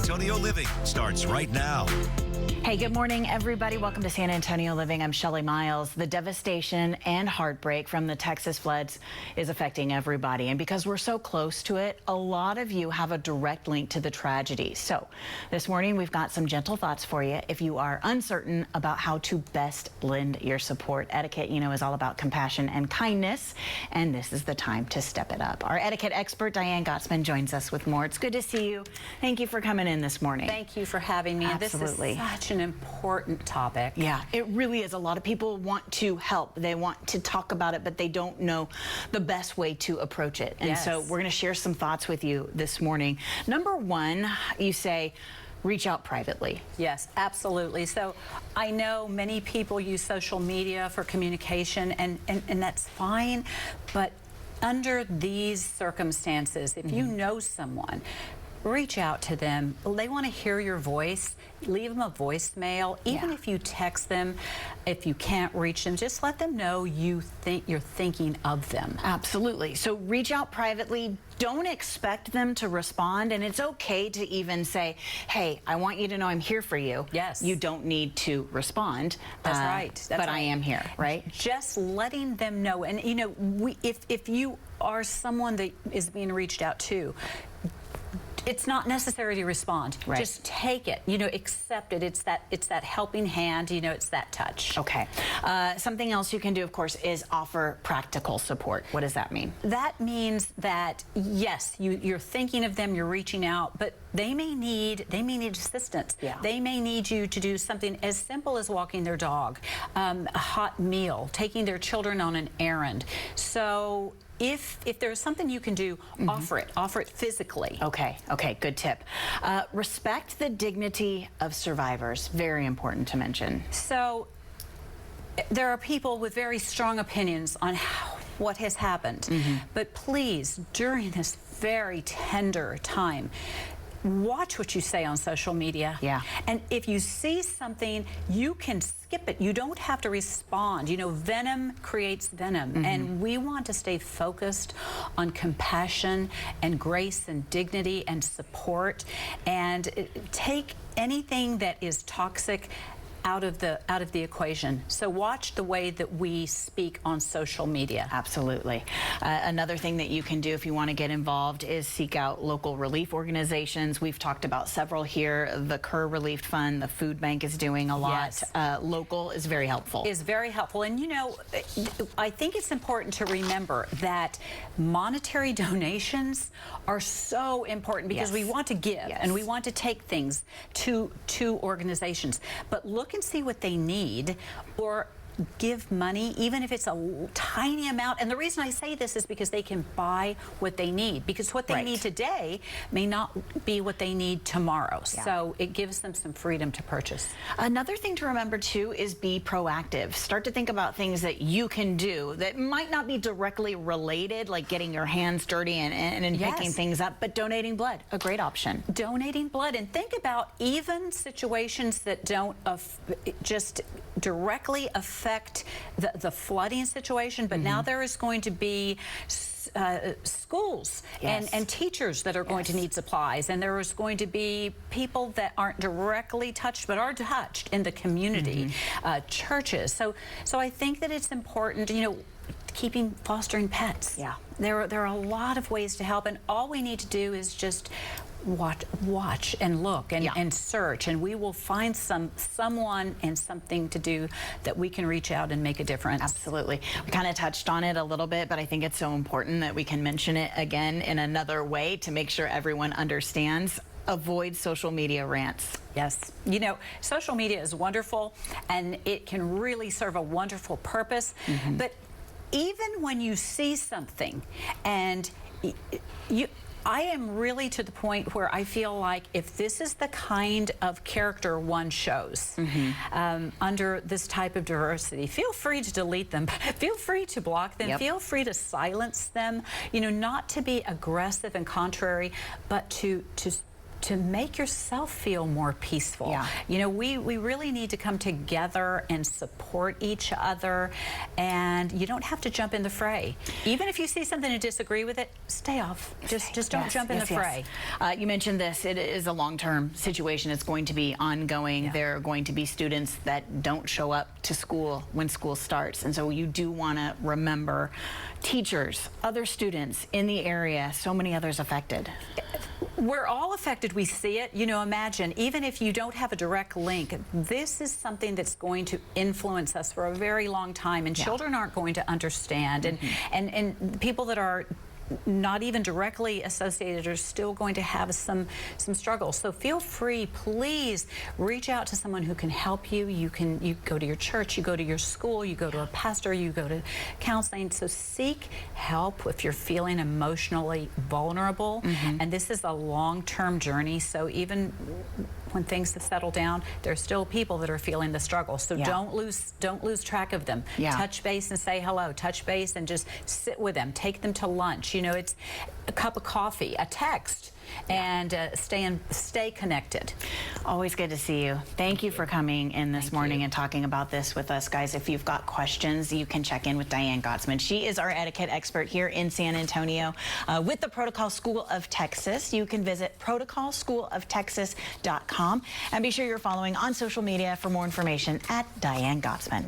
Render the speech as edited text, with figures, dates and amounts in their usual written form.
Antonio Living starts right now. Hey, good morning, everybody. Welcome to San Antonio Living. I'm Shelly Miles. The devastation and heartbreak from the Texas floods is affecting everybody. And because we're so close to it, a lot of you have a direct link to the tragedy. So this morning, we've got some gentle thoughts for you if you are uncertain about how to best lend your support. Etiquette, you know, is all about compassion and kindness, and this is the time to step it up. Our etiquette expert, Diane Gottsman, joins us with more. It's good to see you. Thank you for coming in this morning. Thank you for having me. Absolutely. This is such an important topic. Yeah, it really is. A lot of people want to help. They want to talk about it, but they don't know the best way to approach it. And so we're going to share some thoughts with you this morning. Number one, you say, reach out privately. Yes, absolutely. So I know many people use social media for communication, and that's fine. But under these circumstances, if you know someone, reach out to them. They want to hear your voice. Leave them a voicemail. Even if you text them, if you can't reach them, just let them know you're thinking of them. Absolutely. So reach out privately. Don't expect them to respond, and it's okay to even say, hey, I want you to know I'm here for you. Yes. You don't need to respond. That's right. That's but right. I am here, right? Just letting them know. And you know, if you are someone that is being reached out to, it's not necessary to respond. Right. Just take it. You know, accept it. It's that helping hand. You know, it's that touch. Okay. Something else you can do, of course, is offer practical support. What does that mean? That means that yes, you're thinking of them. You're reaching out, but they may need assistance. Yeah. They may need you to do something as simple as walking their dog, a hot meal, taking their children on an errand. So if there's something you can do, offer it physically. Okay, good tip. Respect the dignity of survivors. Very important to mention. So there are people with very strong opinions on what has happened, but please, during this very tender time, watch what you say on social media. Yeah. And if you see something, you can skip it. You don't have to respond. You know, venom creates venom. And we want to stay focused on compassion and grace and dignity and support, and take anything that is toxic out of the equation. So watch the way that we speak on social media. Absolutely. Another thing that you can do if you want to get involved is seek out local relief organizations. We've talked about several here. The Kerr Relief Fund, the Food Bank is doing a lot. Yes. Local is very helpful. Is very helpful. And you know, I think it's important to remember that monetary donations are so important because we want to give and we want to take things to organizations. But look and see what they need, or give money, even if it's a tiny amount. And the reason I say this is because they can buy what they need, because what they need today may not be what they need tomorrow. So it gives them some freedom to purchase. Another thing to remember too is be proactive. Start to think about things that you can do that might not be directly related, like getting your hands dirty and picking things up, but donating blood, a great option. Donating blood, and think about even situations that don't just directly affect the flooding situation, but now there is going to be schools and teachers that are going to need supplies, and there is going to be people that aren't directly touched but are touched in the community, churches. So I think that it's important, you know, fostering pets. Yeah, there are a lot of ways to help, and all we need to do is just watch and look and search, and we will find someone and something to do that we can reach out and make a difference. Absolutely. We kind of touched on it a little bit, but I think it's so important that we can mention it again in another way to make sure everyone understands. Avoid social media rants. Yes. You know, social media is wonderful, and it can really serve a wonderful purpose, but even when you see something and I am really to the point where I feel like if this is the kind of character one shows under this type of diversity, feel free to delete them, feel free to block them, feel free to silence them, you know, not to be aggressive and contrary, but to to make yourself feel more peaceful. Yeah. You know, we really need to come together and support each other, and you don't have to jump in the fray. Even if you see something and disagree with it, stay off. Just don't jump in the fray. You mentioned this. It is a long-term situation. It's going to be ongoing. Yeah. There are going to be students that don't show up to school when school starts, and so you do want to remember teachers, other students in the area, so many others affected. We're all affected. We see it. You know, imagine, even if you don't have a direct link, this is something that's going to influence us for a very long time, and children aren't going to understand. And people that are not even directly associated are still going to have some struggles. So feel free, please reach out to someone who can help you. You go to your church, you go to your school, you go to a pastor, you go to counseling. So seek help if you're feeling emotionally vulnerable. And this is a long-term journey. So even when things have settled down, there's still people that are feeling the struggle. So don't lose track of them. Touch base and say hello. Touch base and just sit with them. Take them to lunch. You know, it's a cup of coffee, a text, and stay connected. Always good to see you. Thank you for coming in this morning and talking about this with us, guys. If you've got questions, you can check in with Diane Gottsman. She is our etiquette expert here in San Antonio with the Protocol School of Texas. You can visit protocolschooloftexas.com and be sure you're following on social media for more information at Diane Gottsman.